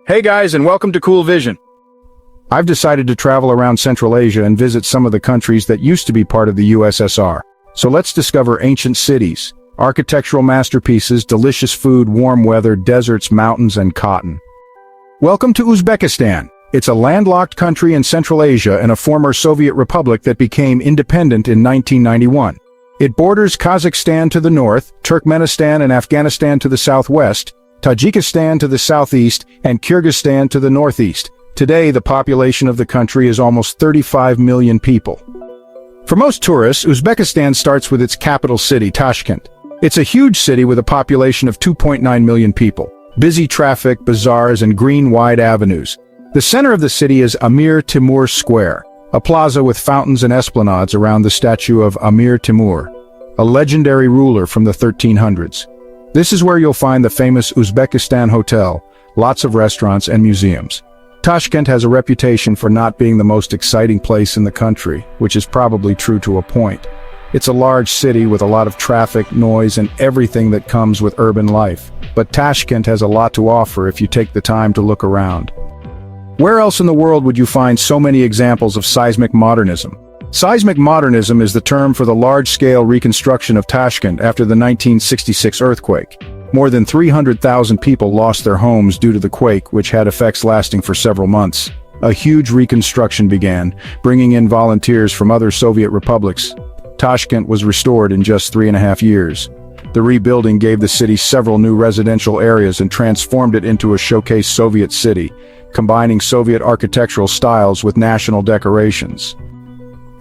Hey guys, and welcome to Cool Vision. I've decided to travel around Central Asia and visit some of the countries that used to be part of the USSR. So let's discover ancient cities, architectural masterpieces, delicious food, warm weather, deserts, mountains, and cotton. Welcome to Uzbekistan. It's a landlocked country in Central Asia and a former Soviet republic that became independent in 1991. It borders Kazakhstan to the north, Turkmenistan and Afghanistan to the southwest, Tajikistan to the southeast, and Kyrgyzstan to the northeast. Today, the population of the country is almost 35 million people. For most tourists, Uzbekistan starts with its capital city, Tashkent. It's a huge city with a population of 2.9 million people. Busy traffic, bazaars, and green wide avenues. The center of the city is Amir Timur Square, a plaza with fountains and esplanades around the statue of Amir Timur, a legendary ruler from the 1300s. This is where you'll find the famous Uzbekistan Hotel, lots of restaurants and museums. Tashkent has a reputation for not being the most exciting place in the country, which is probably true to a point. It's a large city with a lot of traffic, noise, and everything that comes with urban life. But Tashkent has a lot to offer if you take the time to look around. Where else in the world would you find so many examples of seismic modernism? Seismic modernism is the term for the large-scale reconstruction of Tashkent after the 1966 earthquake. More than 300,000 people lost their homes due to the quake, which had effects lasting for several months. A huge reconstruction began, bringing in volunteers from other Soviet republics. Tashkent was restored in just 3.5 years. The rebuilding gave the city several new residential areas and transformed it into a showcase Soviet city, combining Soviet architectural styles with national decorations.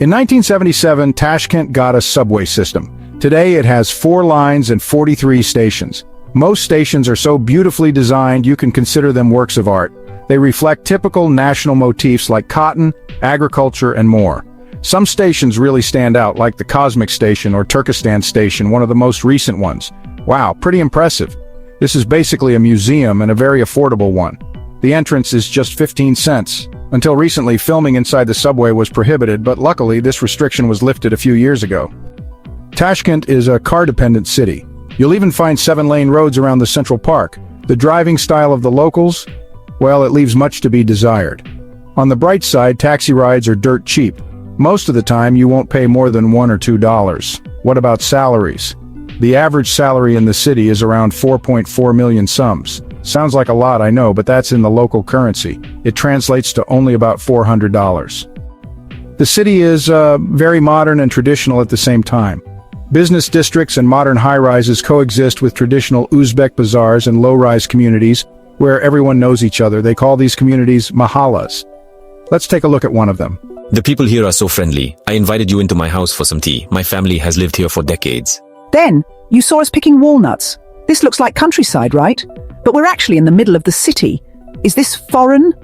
In 1977, Tashkent got a subway system. Today it has 4 lines and 43 stations. Most stations are so beautifully designed you can consider them works of art. They reflect typical national motifs like cotton, agriculture, and more. Some stations really stand out, like the Cosmic Station or Turkestan Station, one of the most recent ones. Wow, pretty impressive. This is basically a museum and a very affordable one. The entrance is just 15 cents. Until recently, filming inside the subway was prohibited, but luckily this restriction was lifted a few years ago. Tashkent is a car-dependent city. You'll even find 7-lane roads around the Central Park. The driving style of the locals? Well, it leaves much to be desired. On the bright side, taxi rides are dirt cheap. Most of the time, you won't pay more than $1 or $2. What about salaries? The average salary in the city is around 4.4 million sums. Sounds like a lot, I know, but that's in the local currency. It translates to only about $400. The city is very modern and traditional at the same time. Business districts and modern high-rises coexist with traditional Uzbek bazaars and low-rise communities where everyone knows each other. They call these communities mahallas. Let's take a look at one of them. The people here are so friendly. I invited you into my house for some tea. My family has lived here for decades. Then, you saw us picking walnuts. This looks like countryside, right? But we're actually in the middle of the city. Is this foreign?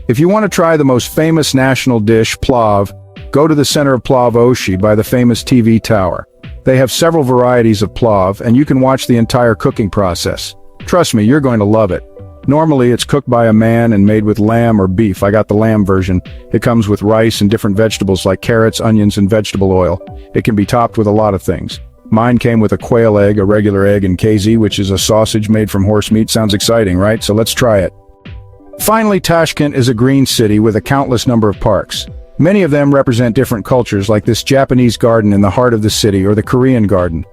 If you want to try the most famous national dish, plav, go to the center of Plav Oshi by the famous TV tower. They have several varieties of plav, and you can watch the entire cooking process. Trust me, you're going to love it. Normally, it's cooked by a man and made with lamb or beef. I got the lamb version. It comes with rice and different vegetables like carrots, onions, and vegetable oil. It can be topped with a lot of things. Mine came with a quail egg, a regular egg, and kazi, which is a sausage made from horse meat. Sounds exciting, right? So let's try it. Finally, Tashkent is a green city with a countless number of parks. Many of them represent different cultures, like this Japanese garden in the heart of the city or the Korean garden.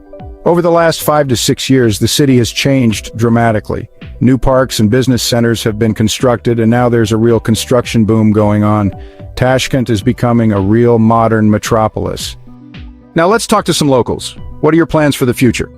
Over the last 5 to 6 years, the city has changed dramatically. New parks and business centers have been constructed, and now there's a real construction boom going on. Tashkent is becoming a real modern metropolis. Now let's talk to some locals. What are your plans for the future?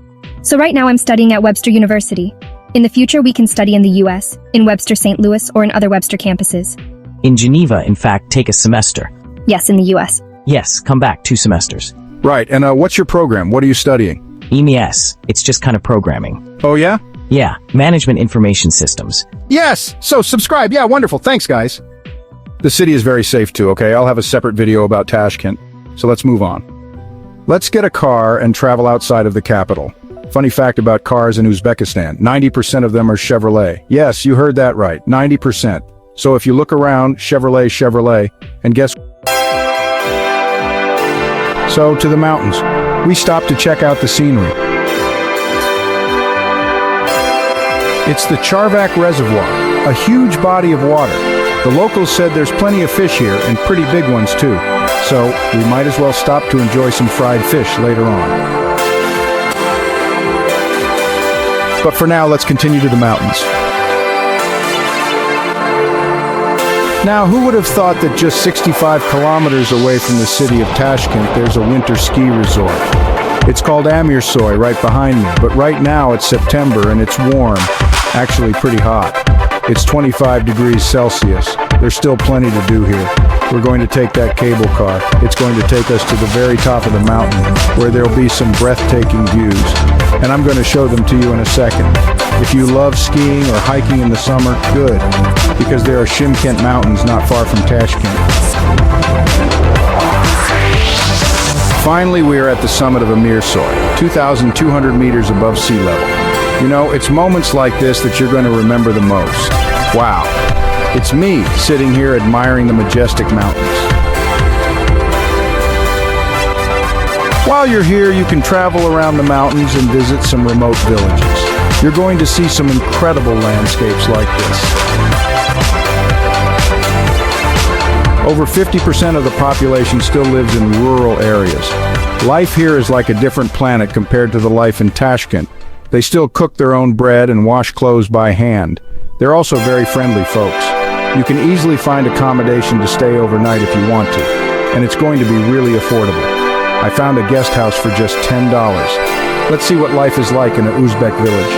So right now I'm studying at Webster University. In the future we can study in the US, in Webster St. Louis, or in other Webster campuses. In Geneva, in fact, take a semester. Yes, in the US. Yes, come back 2 semesters. Right, and what's your program? What are you studying? MES, it's just kind of programming. Oh yeah? Yeah, Management Information Systems. Yes! So subscribe, yeah, wonderful, thanks guys. The city is very safe too, okay? I'll have a separate video about Tashkent, so let's move on. Let's get a car and travel outside of the capital. Funny fact about cars in Uzbekistan, 90% of them are Chevrolet. Yes, you heard that right, 90%. So if you look around, Chevrolet, and guess... So, to the mountains. We stopped to check out the scenery. It's the Charvak Reservoir. A huge body of water. The locals said there's plenty of fish here, and pretty big ones too. So, we might as well stop to enjoy some fried fish later on. But for now, let's continue to the mountains. Now, who would have thought that just 65 kilometers away from the city of Tashkent, there's a winter ski resort? It's called Amirsoy right behind me, but right now it's September and it's warm, actually pretty hot. It's 25 degrees Celsius. There's still plenty to do here. We're going to take that cable car. It's going to take us to the very top of the mountain, where there'll be some breathtaking views. And I'm going to show them to you in a second. If you love skiing or hiking in the summer, good, because there are Shymkent Mountains not far from Tashkent. Finally, we are at the summit of Amirsoy, 2,200 meters above sea level. You know, it's moments like this that you're going to remember the most. Wow. It's me sitting here admiring the majestic mountains. While you're here, you can travel around the mountains and visit some remote villages. You're going to see some incredible landscapes like this. Over 50% of the population still lives in rural areas. Life here is like a different planet compared to the life in Tashkent. They still cook their own bread and wash clothes by hand. They're also very friendly folks. You can easily find accommodation to stay overnight if you want to, and it's going to be really affordable. I found a guest house for just $10. Let's see what life is like in an Uzbek village.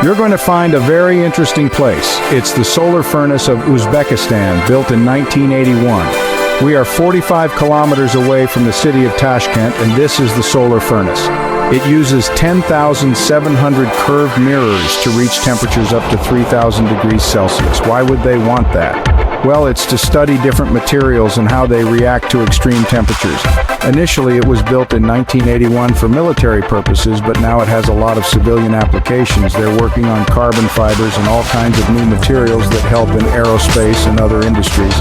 You're going to find a very interesting place. It's the solar furnace of Uzbekistan, built in 1981. We are 45 kilometers away from the city of Tashkent, and this is the solar furnace. It uses 10,700 curved mirrors to reach temperatures up to 3,000 degrees Celsius. Why would they want that? Well, it's to study different materials and how they react to extreme temperatures. Initially, it was built in 1981 for military purposes, but now it has a lot of civilian applications. They're working on carbon fibers and all kinds of new materials that help in aerospace and other industries.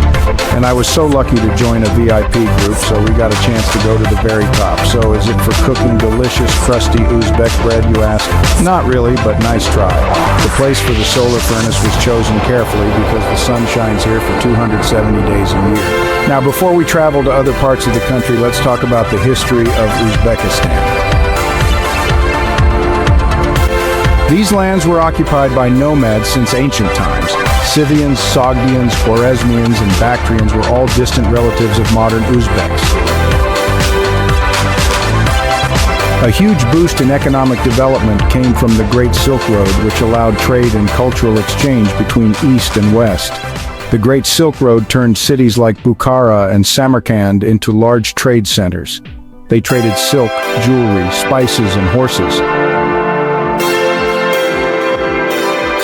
And I was so lucky to join a VIP group, so we got a chance to go to the very top. So is it for cooking delicious, crusty Uzbek bread, you ask? Not really, but nice try. The place for the solar furnace was chosen carefully because the sun shines here for 270 days a year. Now, before we travel to other parts of the country, let's talk about the history of Uzbekistan. These lands were occupied by nomads since ancient times. Scythians, Sogdians, Khwarezmians, and Bactrians were all distant relatives of modern Uzbeks. A huge boost in economic development came from the Great Silk Road, which allowed trade and cultural exchange between East and West. The Great Silk Road turned cities like Bukhara and Samarkand into large trade centers. They traded silk, jewelry, spices, and horses.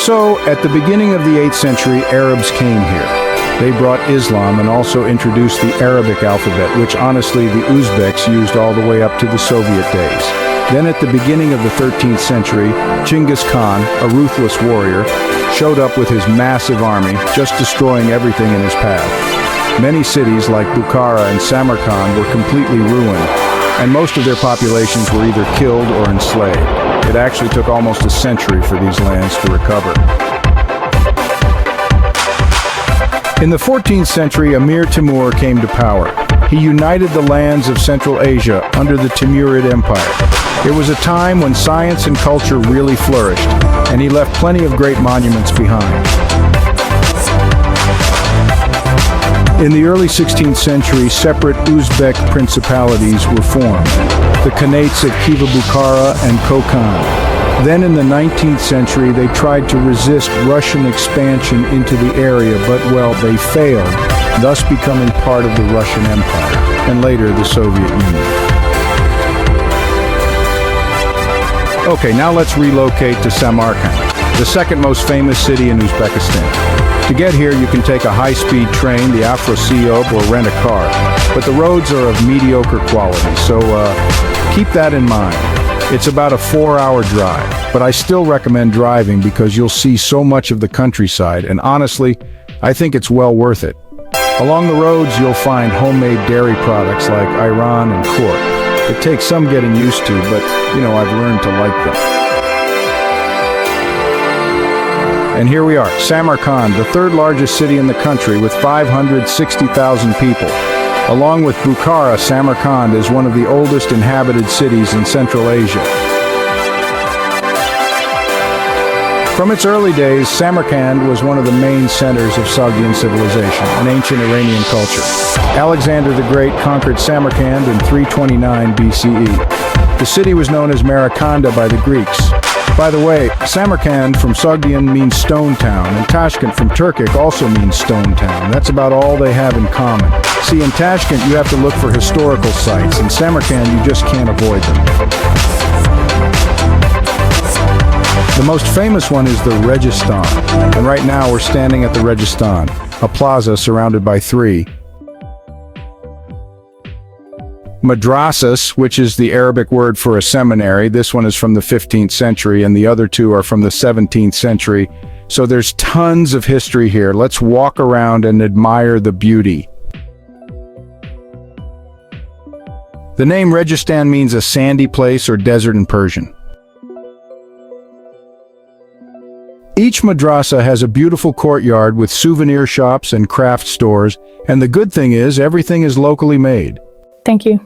So, at the beginning of the 8th century, Arabs came here. They brought Islam and also introduced the Arabic alphabet, which honestly the Uzbeks used all the way up to the Soviet days. Then at the beginning of the 13th century, Genghis Khan, a ruthless warrior, showed up with his massive army, just destroying everything in his path. Many cities like Bukhara and Samarkand were completely ruined, and most of their populations were either killed or enslaved. It actually took almost a century for these lands to recover. In the 14th century, Emir Timur came to power. He united the lands of Central Asia under the Timurid Empire. It was a time when science and culture really flourished, and he left plenty of great monuments behind. In the early 16th century, separate Uzbek principalities were formed, the Khanates of Khiva, Bukhara, and Kokand. Then in the 19th century, they tried to resist Russian expansion into the area, but well, they failed, thus becoming part of the Russian Empire, and later the Soviet Union. Okay, now let's relocate to Samarkand, the second most famous city in Uzbekistan. To get here, you can take a high-speed train, the Afrosiyob, or rent a car. But the roads are of mediocre quality, so keep that in mind. It's about a 4-hour drive, but I still recommend driving because you'll see so much of the countryside, and honestly, I think it's well worth it. Along the roads, you'll find homemade dairy products like ayran and kurt. It takes some getting used to, but, you know, I've learned to like them. And here we are, Samarkand, the third largest city in the country with 560,000 people. Along with Bukhara, Samarkand is one of the oldest inhabited cities in Central Asia. From its early days, Samarkand was one of the main centers of Sogdian civilization, an ancient Iranian culture. Alexander the Great conquered Samarkand in 329 BCE. The city was known as Marakanda by the Greeks. By the way, Samarkand from Sogdian means stone town, and Tashkent from Turkic also means stone town. That's about all they have in common. See, in Tashkent you have to look for historical sites. In Samarkand you just can't avoid them. The most famous one is the Registan, and right now we're standing at the Registan, a plaza surrounded by three madrasas, which is the Arabic word for a seminary. This one is from the 15th century, and the other two are from the 17th century. So there's tons of history here. Let's walk around and admire the beauty. The name Registan means a sandy place or desert in Persian. Each madrasa has a beautiful courtyard with souvenir shops and craft stores, and the good thing is everything is locally made. Thank you.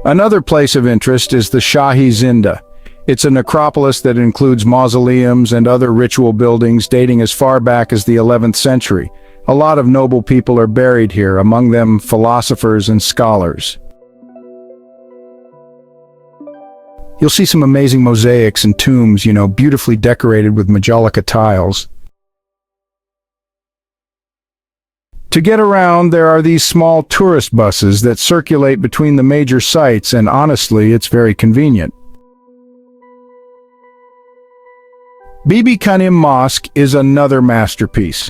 Another place of interest is the Shahi Zinda. It's a necropolis that includes mausoleums and other ritual buildings dating as far back as the 11th century. A lot of noble people are buried here, among them philosophers and scholars. You'll see some amazing mosaics and tombs, beautifully decorated with Majolica tiles. To get around, there are these small tourist buses that circulate between the major sites, and honestly, it's very convenient. Bibi Kanim Mosque is another masterpiece.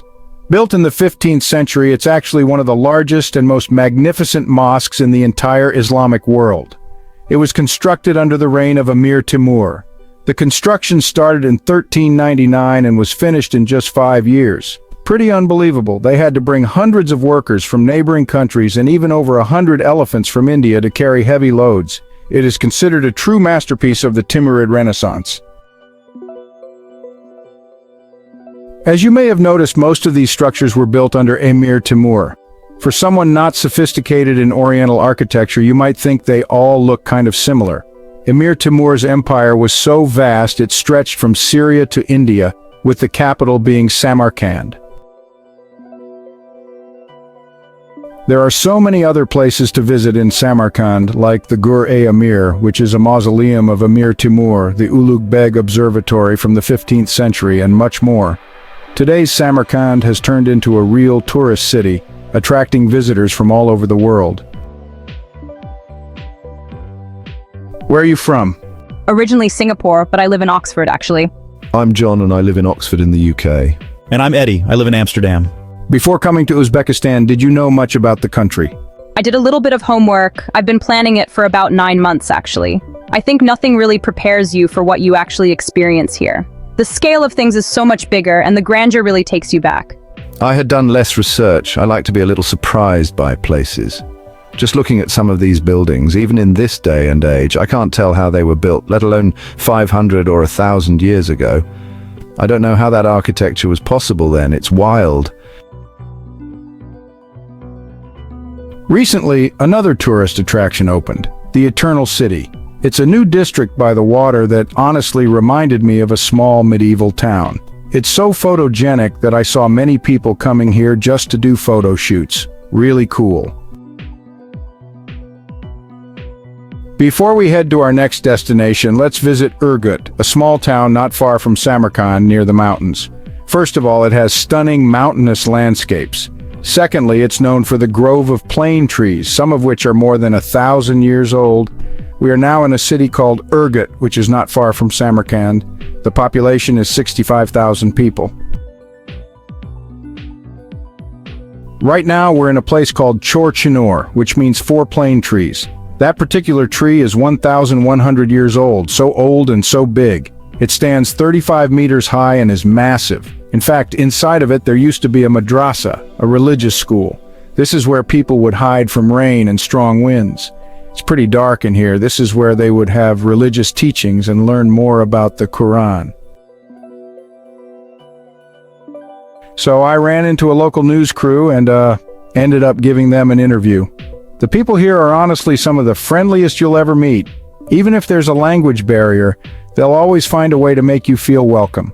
Built in the 15th century, it's actually one of the largest and most magnificent mosques in the entire Islamic world. It was constructed under the reign of Emir Timur. The construction started in 1399 and was finished in just 5 years. Pretty unbelievable. They had to bring hundreds of workers from neighboring countries and even over 100 elephants from India to carry heavy loads. It is considered a true masterpiece of the Timurid Renaissance. As you may have noticed, most of these structures were built under Emir Timur. For someone not sophisticated in Oriental architecture, you might think they all look kind of similar. Emir Timur's empire was so vast it stretched from Syria to India, with the capital being Samarkand. There are so many other places to visit in Samarkand, like the Gur-e-Amir, which is a mausoleum of Emir Timur, the Ulugh Beg Observatory from the 15th century, and much more. Today's Samarkand has turned into a real tourist city, attracting visitors from all over the world. Where are you from? Originally Singapore, but I live in Oxford, actually. I'm John and I live in Oxford in the UK. And I'm Eddie. I live in Amsterdam. Before coming to Uzbekistan, did you know much about the country? I did a little bit of homework. I've been planning it for about 9 months, actually. I think nothing really prepares you for what you actually experience here. The scale of things is so much bigger, and the grandeur really takes you back. I had done less research. I like to be a little surprised by places. Just looking at some of these buildings, even in this day and age, I can't tell how they were built, let alone 500 or 1,000 years ago. I don't know how that architecture was possible then. It's wild. Recently, another tourist attraction opened, the Eternal City. It's a new district by the water that honestly reminded me of a small medieval town. It's so photogenic that I saw many people coming here just to do photo shoots. Really cool. Before we head to our next destination, let's visit Urgut, a small town not far from Samarkand near the mountains. First of all, it has stunning mountainous landscapes. Secondly, it's known for the grove of plane trees, some of which are more than 1,000 years old. We are now in a city called Urgut, which is not far from Samarkand. The population is 65,000 people. Right now, we're in a place called Chor-Chinor, which means 4 plane trees. That particular tree is 1,100 years old, so old and so big. It stands 35 meters high and is massive. In fact, inside of it there used to be a madrasa, a religious school. This is where people would hide from rain and strong winds. It's pretty dark in here. This is where they would have religious teachings and learn more about the Quran. So I ran into a local news crew and ended up giving them an interview. The people here are honestly some of the friendliest you'll ever meet. Even if there's a language barrier, they'll always find a way to make you feel welcome.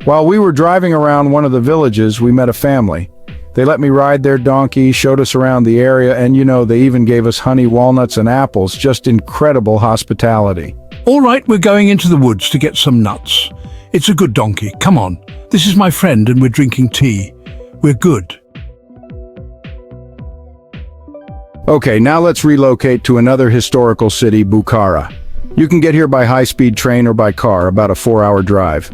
While we were driving around one of the villages, we met a family. They let me ride their donkey, showed us around the area, and they even gave us honey, walnuts, and apples. Just incredible hospitality. All right, we're going into the woods to get some nuts. It's a good donkey. Come on. This is my friend and we're drinking tea. We're good. Okay, now let's relocate to another historical city, Bukhara. You can get here by high-speed train or by car, about a 4-hour drive.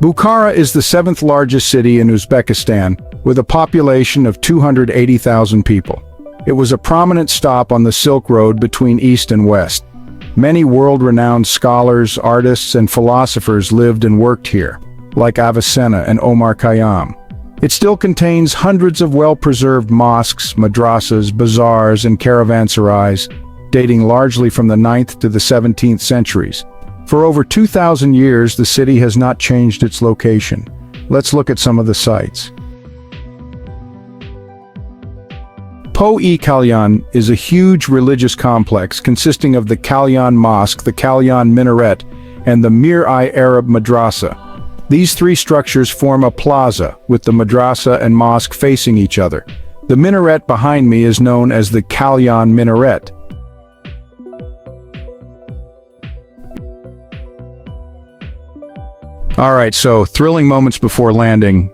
Bukhara is the 7th largest city in Uzbekistan, with a population of 280,000 people. It was a prominent stop on the Silk Road between East and West. Many world-renowned scholars, artists, and philosophers lived and worked here, like Avicenna and Omar Khayyam. It still contains hundreds of well-preserved mosques, madrasas, bazaars, and caravanserais, dating largely from the 9th to the 17th centuries. For over 2,000 years, the city has not changed its location. Let's look at some of the sites. Po-e-Kalyan is a huge religious complex consisting of the Kalyan Mosque, the Kalyan Minaret, and the Mir-i Arab Madrasa. These three structures form a plaza, with the madrasa and mosque facing each other. The minaret behind me is known as the Kalyan Minaret. Alright, so thrilling moments before landing.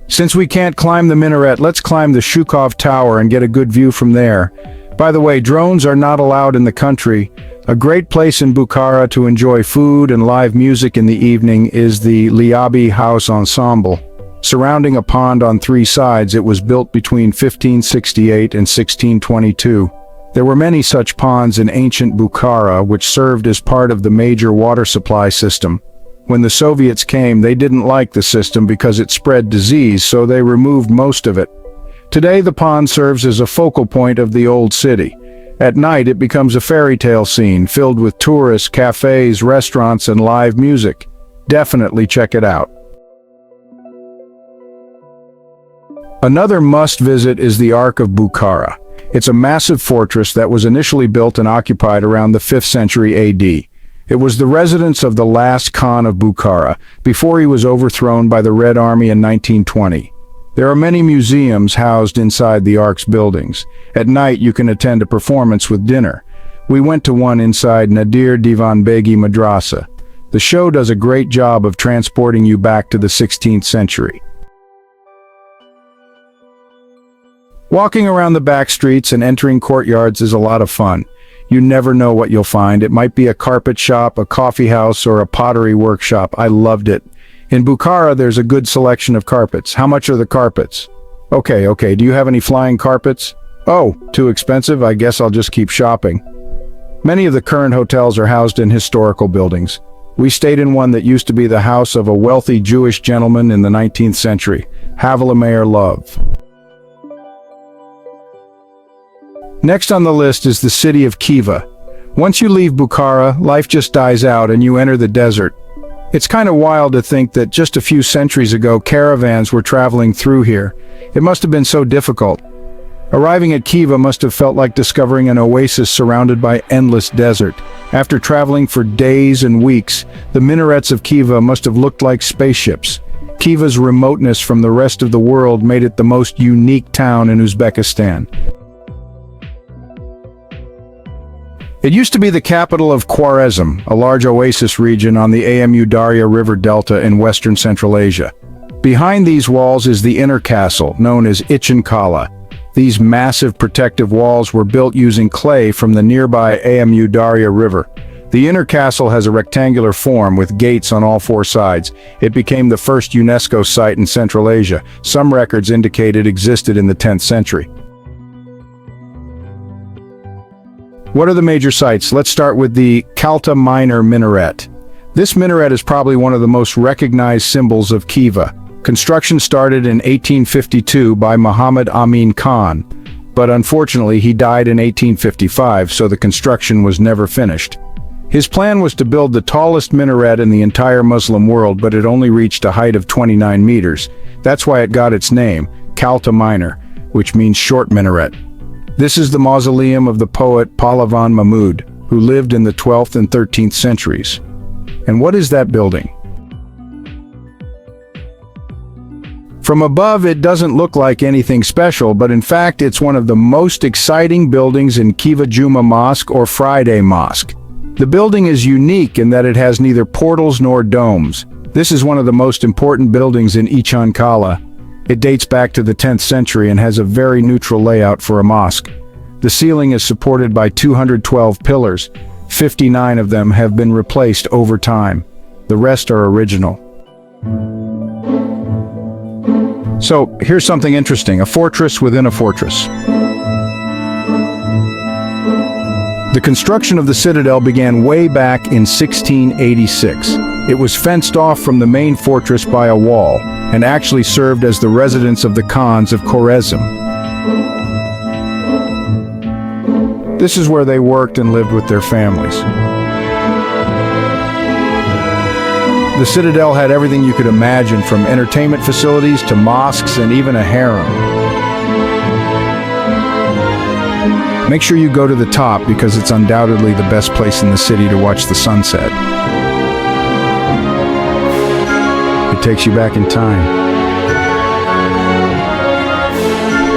Since we can't climb the minaret, let's climb the Shukov Tower and get a good view from there. By the way, drones are not allowed in the country. A great place in Bukhara to enjoy food and live music in the evening is the Liabi House Ensemble. Surrounding a pond on 3 sides, it was built between 1568 and 1622. There were many such ponds in ancient Bukhara, which served as part of the major water supply system. When the Soviets came, they didn't like the system because it spread disease, so they removed most of it. Today, the pond serves as a focal point of the old city. At night, it becomes a fairy tale scene filled with tourists, cafes, restaurants, and live music. Definitely check it out. Another must-visit is the Ark of Bukhara. It's a massive fortress that was initially built and occupied around the 5th century AD. It was the residence of the last Khan of Bukhara, before he was overthrown by the Red Army in 1920. There are many museums housed inside the Ark's buildings. At night, you can attend a performance with dinner. We went to one inside Nadir Divanbegi Madrasa. The show does a great job of transporting you back to the 16th century. Walking around the back streets and entering courtyards is a lot of fun. You never know what you'll find. It might be a carpet shop, a coffee house, or a pottery workshop. I loved it. In Bukhara, there's a good selection of carpets. How much are the carpets? Okay, do you have any flying carpets? Oh, too expensive? I guess I'll just keep shopping. Many of the current hotels are housed in historical buildings. We stayed in one that used to be the house of a wealthy Jewish gentleman in the 19th century, Havelameyer Love. Next on the list is the city of Khiva. Once you leave Bukhara, life just dies out and you enter the desert. It's kind of wild to think that just a few centuries ago, caravans were traveling through here. It must have been so difficult. Arriving at Khiva must have felt like discovering an oasis surrounded by endless desert. After traveling for days and weeks, the minarets of Khiva must have looked like spaceships. Khiva's remoteness from the rest of the world made it the most unique town in Uzbekistan. It used to be the capital of Khwarezm, a large oasis region on the Amu Darya River Delta in western Central Asia. Behind these walls is the inner castle, known as Ichin Kala. These massive protective walls were built using clay from the nearby Amu Darya River. The inner castle has a rectangular form with gates on all 4 sides. It became the first UNESCO site in Central Asia. Some records indicate it existed in the 10th century. What are the major sites? Let's start with the Kalta Minor Minaret. This minaret is probably one of the most recognized symbols of Khiva. Construction started in 1852 by Muhammad Amin Khan, but unfortunately he died in 1855, so the construction was never finished. His plan was to build the tallest minaret in the entire Muslim world, but it only reached a height of 29 meters. That's why it got its name, Kalta Minor, which means short minaret. This is the mausoleum of the poet Pahlavan Mahmud, who lived in the 12th and 13th centuries. And what is that building? From above, it doesn't look like anything special, but in fact, it's one of the most exciting buildings in Khiva Juma Mosque or Friday Mosque. The building is unique in that it has neither portals nor domes. This is one of the most important buildings in Ichan Kala. It dates back to the 10th century and has a very neutral layout for a mosque. The ceiling is supported by 212 pillars. 59 of them have been replaced over time. The rest are original. So, here's something interesting, a fortress within a fortress. The construction of the citadel began way back in 1686. It was fenced off from the main fortress by a wall, and actually served as the residence of the Khans of Khwarezm. This is where they worked and lived with their families. The citadel had everything you could imagine, from entertainment facilities to mosques and even a harem. Make sure you go to the top because it's undoubtedly the best place in the city to watch the sunset. It takes you back in time.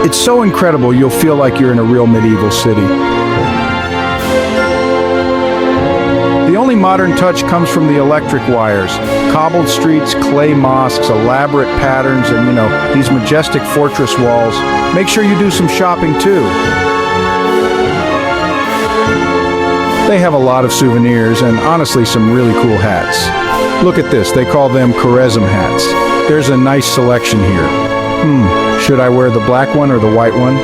It's so incredible you'll feel like you're in a real medieval city. The only modern touch comes from the electric wires. Cobbled streets, clay mosques, elaborate patterns, and these majestic fortress walls. Make sure you do some shopping too. They have a lot of souvenirs and honestly some really cool hats. Look at this, they call them Khwarezm hats. There's a nice selection here. Should I wear the black one or the white one?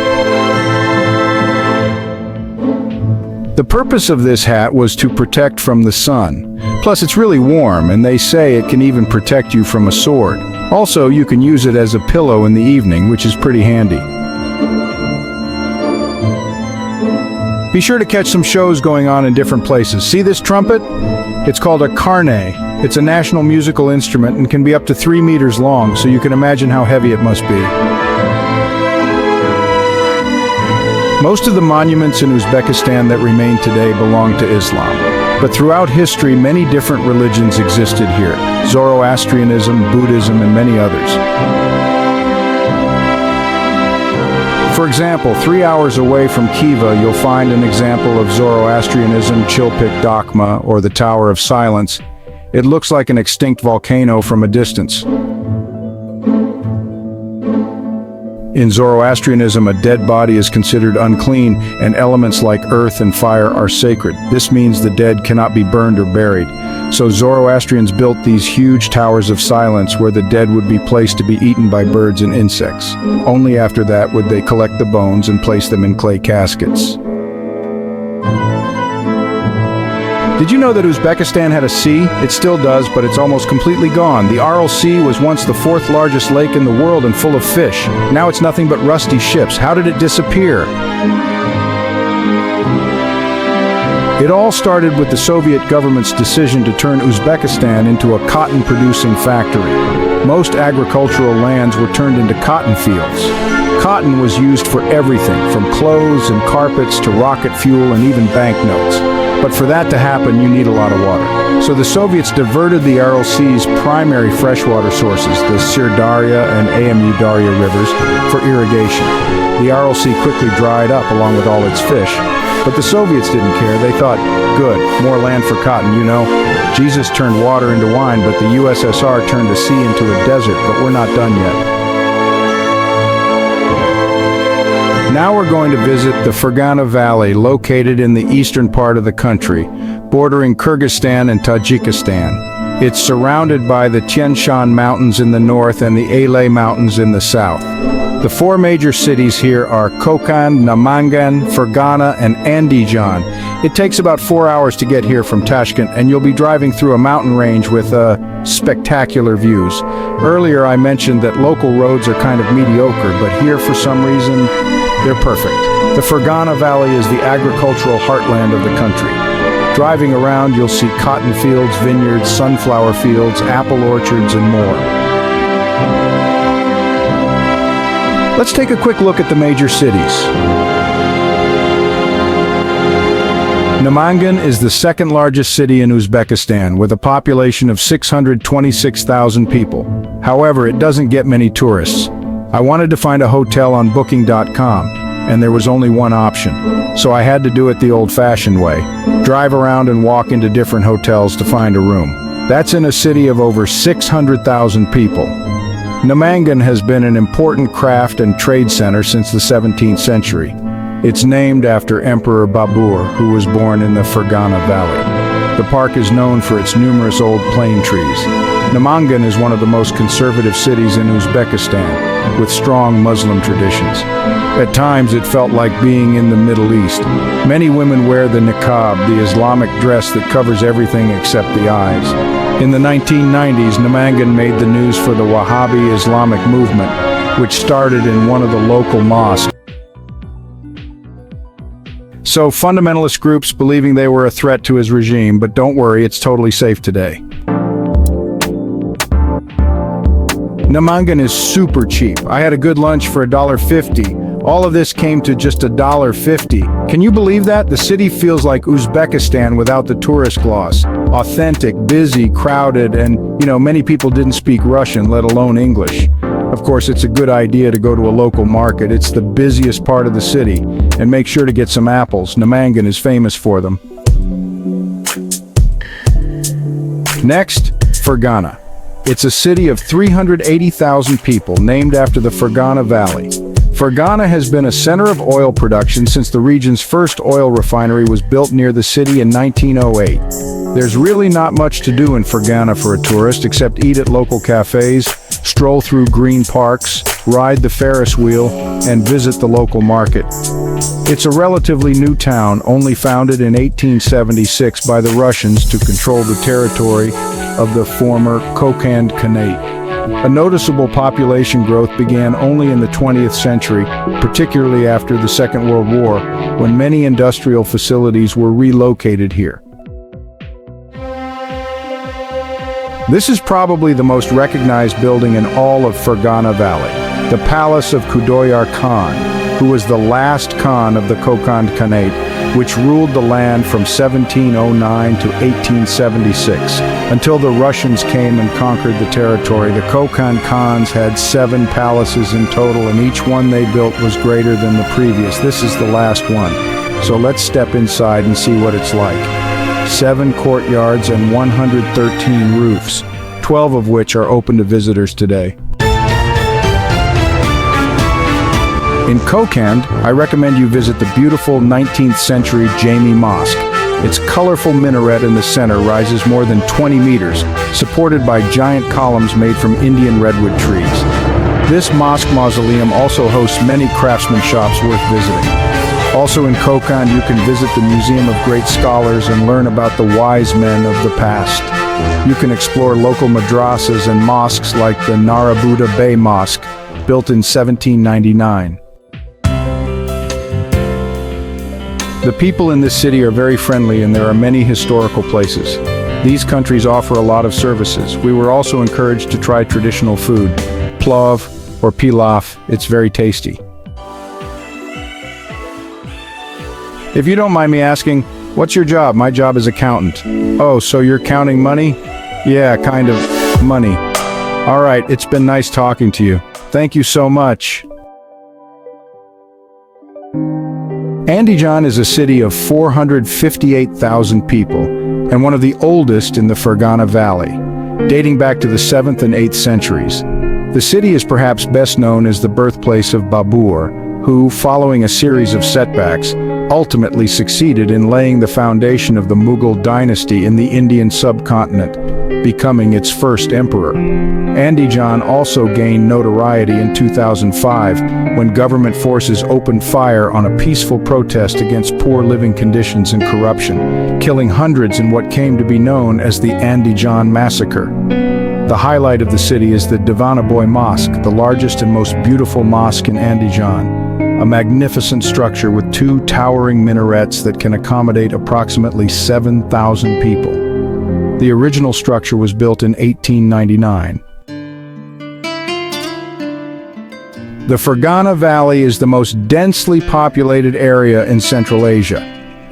The purpose of this hat was to protect from the sun. Plus it's really warm, and they say it can even protect you from a sword. Also, you can use it as a pillow in the evening, which is pretty handy. Be sure to catch some shows going on in different places. See this trumpet? It's called a karnay. It's a national musical instrument and can be up to 3 meters long, so you can imagine how heavy it must be. Most of the monuments in Uzbekistan that remain today belong to Islam. But throughout history, many different religions existed here. Zoroastrianism, Buddhism, and many others. For example, 3 hours away from Khiva, you'll find an example of Zoroastrianism, Chilpik Dakma, or the Tower of Silence. It looks like an extinct volcano from a distance. In Zoroastrianism, a dead body is considered unclean, and elements like earth and fire are sacred. This means the dead cannot be burned or buried. So Zoroastrians built these huge towers of silence where the dead would be placed to be eaten by birds and insects. Only after that would they collect the bones and place them in clay caskets. Did you know that Uzbekistan had a sea? It still does, but it's almost completely gone. The Aral Sea was once the 4th largest lake in the world and full of fish. Now it's nothing but rusty ships. How did it disappear? It all started with the Soviet government's decision to turn Uzbekistan into a cotton-producing factory. Most agricultural lands were turned into cotton fields. Cotton was used for everything, from clothes and carpets to rocket fuel and even banknotes. But for that to happen, you need a lot of water. So the Soviets diverted the Aral Sea's primary freshwater sources, the Sirdarya and Amu Darya rivers, for irrigation. The Aral Sea quickly dried up along with all its fish. But the Soviets didn't care. They thought, good, more land for cotton, Jesus turned water into wine, but the USSR turned the sea into a desert, but we're not done yet. Now we're going to visit the Fergana Valley, located in the eastern part of the country, bordering Kyrgyzstan and Tajikistan. It's surrounded by the Tian Shan Mountains in the north and the Alay Mountains in the south. The four major cities here are Kokand, Namangan, Fergana, and Andijan. It takes about 4 hours to get here from Tashkent, and you'll be driving through a mountain range with spectacular views. Earlier I mentioned that local roads are kind of mediocre, but here for some reason, they're perfect. The Fergana Valley is the agricultural heartland of the country. Driving around, you'll see cotton fields, vineyards, sunflower fields, apple orchards, and more. Let's take a quick look at the major cities. Namangan is the second largest city in Uzbekistan, with a population of 626,000 people. However, it doesn't get many tourists. I wanted to find a hotel on Booking.com, and there was only one option. So I had to do it the old-fashioned way. Drive around and walk into different hotels to find a room. That's in a city of over 600,000 people. Namangan has been an important craft and trade center since the 17th century. It's named after Emperor Babur, who was born in the Fergana Valley. The park is known for its numerous old plane trees. Namangan is one of the most conservative cities in Uzbekistan, with strong Muslim traditions. At times it felt like being in the Middle East. Many women wear the niqab, the Islamic dress that covers everything except the eyes. In the 1990s, Namangan made the news for the Wahhabi Islamic movement, which started in one of the local mosques. So fundamentalist groups believing they were a threat to his regime, but don't worry, it's totally safe today. Namangan is super cheap. I had a good lunch for $1.50. All of this came to just $1.50. Can you believe that? The city feels like Uzbekistan without the tourist gloss. Authentic, busy, crowded, and, many people didn't speak Russian, let alone English. Of course, it's a good idea to go to a local market. It's the busiest part of the city. And make sure to get some apples. Namangan is famous for them. Next, Fergana. It's a city of 380,000 people named after the Fergana Valley. Fergana has been a center of oil production since the region's first oil refinery was built near the city in 1908. There's really not much to do in Fergana for a tourist except eat at local cafes, stroll through green parks, ride the Ferris wheel, and visit the local market. It's a relatively new town, only founded in 1876 by the Russians to control the territory of the former Kokand Khanate. A noticeable population growth began only in the 20th century, particularly after the Second World War, when many industrial facilities were relocated here. This is probably the most recognized building in all of Fergana Valley, the Palace of Kudoyar Khan, who was the last Khan of the Kokand Khanate, which ruled the land from 1709 to 1876. Until the Russians came and conquered the territory, the Kokand Khans had 7 palaces in total, and each one they built was greater than the previous. This is the last one. So let's step inside and see what it's like. 7 courtyards and 113 roofs, 12 of which are open to visitors today. In Kokand, I recommend you visit the beautiful 19th century Jami Mosque. Its colorful minaret in the center rises more than 20 meters, supported by giant columns made from Indian redwood trees. This mosque mausoleum also hosts many craftsman shops worth visiting. Also in Kokand, you can visit the Museum of Great Scholars and learn about the wise men of the past. You can explore local madrasas and mosques like the Narabuda Bay Mosque, built in 1799. The people in this city are very friendly, and there are many historical places. These countries offer a lot of services. We were also encouraged to try traditional food, plov or pilaf. It's very tasty. If you don't mind me asking, what's your job? My job is accountant. Oh, so you're counting money? Yeah, kind of money. All right, it's been nice talking to you. Thank you so much. Andijan is a city of 458,000 people and one of the oldest in the Fergana Valley, dating back to the 7th and 8th centuries. The city is perhaps best known as the birthplace of Babur, who, following a series of setbacks, ultimately succeeded in laying the foundation of the Mughal dynasty in the Indian subcontinent, becoming its first emperor. Andijan also gained notoriety in 2005 when government forces opened fire on a peaceful protest against poor living conditions and corruption, killing hundreds in what came to be known as the Andijan Massacre. The highlight of the city is the Divanaboy Mosque, the largest and most beautiful mosque in Andijan, a magnificent structure with two towering minarets that can accommodate approximately 7,000 people. The original structure was built in 1899. The Fergana Valley is the most densely populated area in Central Asia.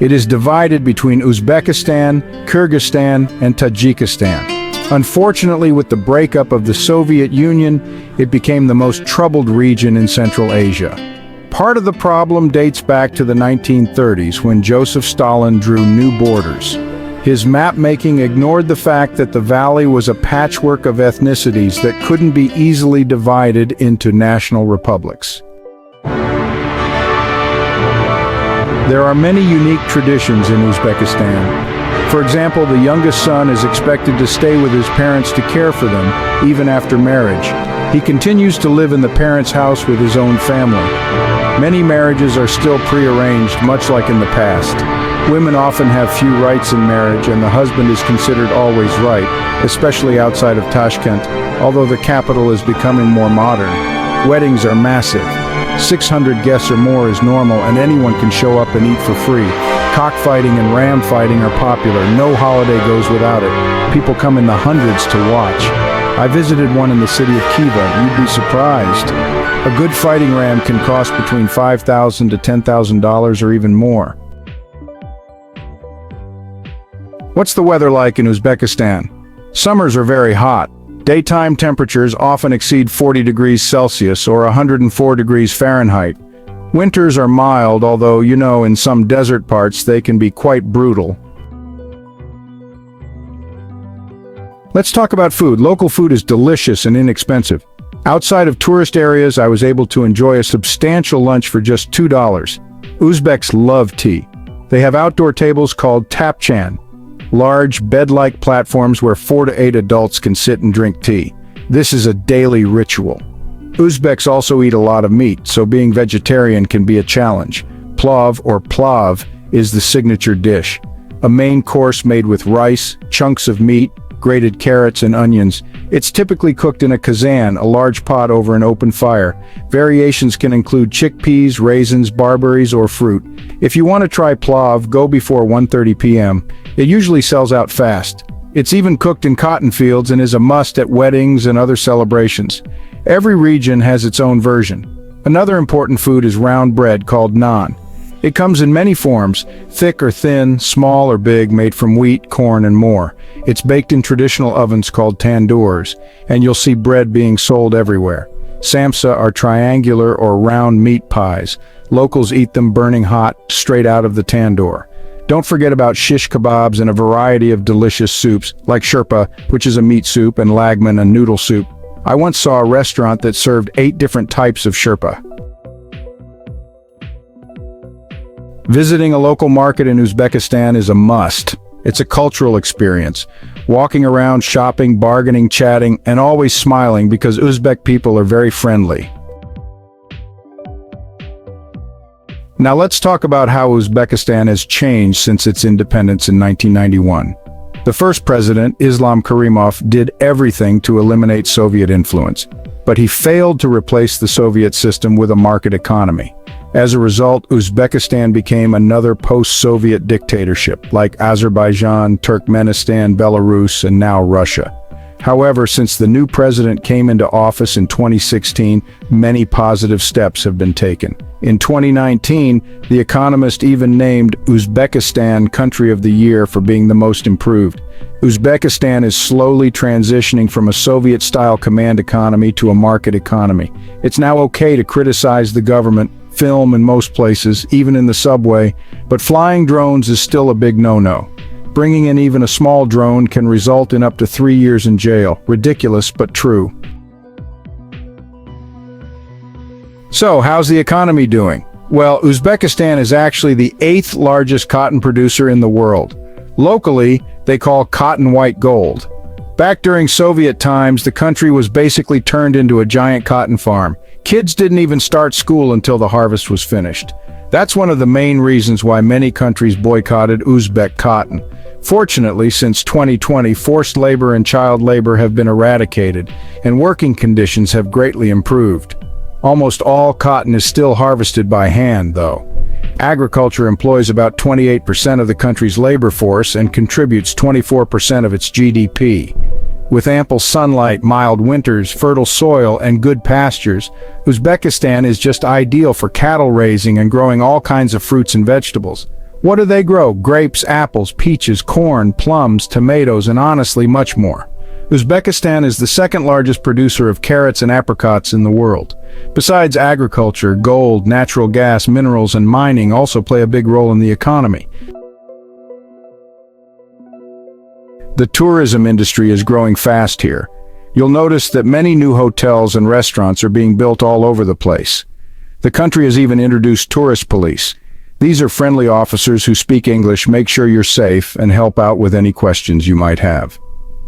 It is divided between Uzbekistan, Kyrgyzstan, and Tajikistan. Unfortunately, with the breakup of the Soviet Union, it became the most troubled region in Central Asia. Part of the problem dates back to the 1930s when Joseph Stalin drew new borders. His map-making ignored the fact that the valley was a patchwork of ethnicities that couldn't be easily divided into national republics. There are many unique traditions in Uzbekistan. For example, the youngest son is expected to stay with his parents to care for them, even after marriage. He continues to live in the parents' house with his own family. Many marriages are still prearranged, much like in the past. Women often have few rights in marriage, and the husband is considered always right, especially outside of Tashkent, although the capital is becoming more modern. Weddings are massive. 600 guests or more is normal, and anyone can show up and eat for free. Cockfighting and ram fighting are popular. No holiday goes without it. People come in the hundreds to watch. I visited one in the city of Khiva. You'd be surprised. A good fighting ram can cost between $5,000 to $10,000 or even more. What's the weather like in Uzbekistan? Summers are very hot. Daytime temperatures often exceed 40 degrees Celsius or 104 degrees Fahrenheit. Winters are mild, although, in some desert parts they can be quite brutal. Let's talk about food. Local food is delicious and inexpensive. Outside of tourist areas, I was able to enjoy a substantial lunch for just $2. Uzbeks love tea. They have outdoor tables called tapchan, large bed-like platforms where 4 to 8 adults can sit and drink tea. This is a daily ritual. Uzbeks also eat a lot of meat, so being vegetarian can be a challenge. Plov or plav is the signature dish, a main course made with rice, chunks of meat, grated carrots and onions. It's typically cooked in a kazan, a large pot over an open fire. Variations can include chickpeas, raisins, barberries, or fruit. If you want to try plav, go before 1:30 p.m. It usually sells out fast. It's even cooked in cotton fields and is a must at weddings and other celebrations. Every region has its own version. Another important food is round bread called naan. It comes in many forms, thick or thin, small or big, made from wheat, corn, and more. It's baked in traditional ovens called tandoors, and you'll see bread being sold everywhere. Samsa are triangular or round meat pies. Locals eat them burning hot, straight out of the tandoor. Don't forget about shish kebabs and a variety of delicious soups, like shirpa, which is a meat soup, and lagman, a noodle soup. I once saw a restaurant that served 8 different types of shirpa. Visiting a local market in Uzbekistan is a must. It's a cultural experience. Walking around, shopping, bargaining, chatting, and always smiling because Uzbek people are very friendly. Now let's talk about how Uzbekistan has changed since its independence in 1991. The first president, Islam Karimov, did everything to eliminate Soviet influence, but he failed to replace the Soviet system with a market economy. As a result, Uzbekistan became another post-Soviet dictatorship, like Azerbaijan, Turkmenistan, Belarus, and now Russia. However, since the new president came into office in 2016, many positive steps have been taken. In 2019, The Economist even named Uzbekistan Country of the Year for being the most improved. Uzbekistan is slowly transitioning from a Soviet-style command economy to a market economy. It's now okay to criticize the government, film in most places, even in the subway, but flying drones is still a big no-no. Bringing in even a small drone can result in up to 3 years in jail. Ridiculous, but true. So, how's the economy doing? Well, Uzbekistan is actually the 8th largest cotton producer in the world. Locally, they call cotton white gold. Back during Soviet times, the country was basically turned into a giant cotton farm. Kids didn't even start school until the harvest was finished. That's one of the main reasons why many countries boycotted Uzbek cotton. Fortunately, since 2020, forced labor and child labor have been eradicated, and working conditions have greatly improved. Almost all cotton is still harvested by hand, though. Agriculture employs about 28% of the country's labor force and contributes 24% of its GDP. With ample sunlight, mild winters, fertile soil, and good pastures, Uzbekistan is just ideal for cattle raising and growing all kinds of fruits and vegetables. What do they grow? Grapes, apples, peaches, corn, plums, tomatoes, and honestly much more. Uzbekistan is the second largest producer of carrots and apricots in the world. Besides agriculture, gold, natural gas, minerals, and mining also play a big role in the economy. The tourism industry is growing fast here. You'll notice that many new hotels and restaurants are being built all over the place. The country has even introduced tourist police. These are friendly officers who speak English, make sure you're safe, and help out with any questions you might have.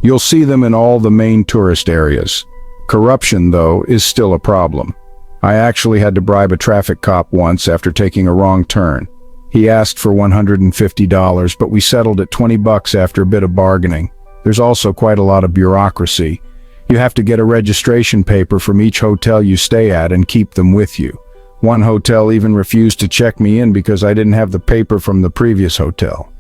You'll see them in all the main tourist areas. Corruption, though, is still a problem. I actually had to bribe a traffic cop once after taking a wrong turn. He asked for $150, but we settled at $20 after a bit of bargaining. There's also quite a lot of bureaucracy. You have to get a registration paper from each hotel you stay at and keep them with you. One hotel even refused to check me in because I didn't have the paper from the previous hotel.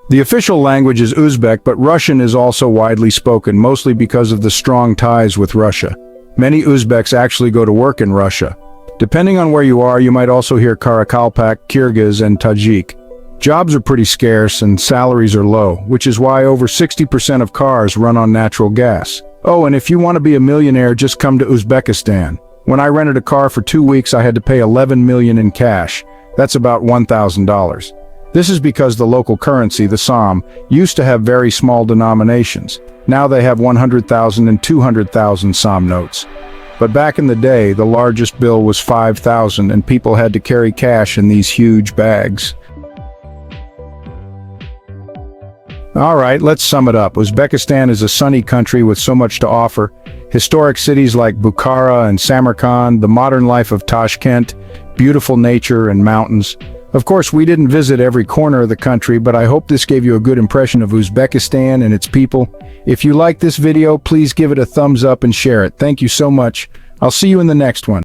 The official language is Uzbek, but Russian is also widely spoken, mostly because of the strong ties with Russia. Many Uzbeks actually go to work in Russia. Depending on where you are, you might also hear Karakalpak, Kyrgyz, and Tajik. Jobs are pretty scarce and salaries are low, which is why over 60% of cars run on natural gas. Oh, and if you want to be a millionaire, just come to Uzbekistan. When I rented a car for 2 weeks, I had to pay $11 million in cash. That's about $1,000. This is because the local currency, the Som, used to have very small denominations. Now they have 100,000 and 200,000 Som notes. But back in the day, the largest bill was 5,000 and people had to carry cash in these huge bags. Alright, let's sum it up. Uzbekistan is a sunny country with so much to offer. Historic cities like Bukhara and Samarkand, the modern life of Tashkent, beautiful nature and mountains. Of course, we didn't visit every corner of the country, but I hope this gave you a good impression of Uzbekistan and its people. If you like this video, please give it a thumbs up and share it. Thank you so much. I'll see you in the next one.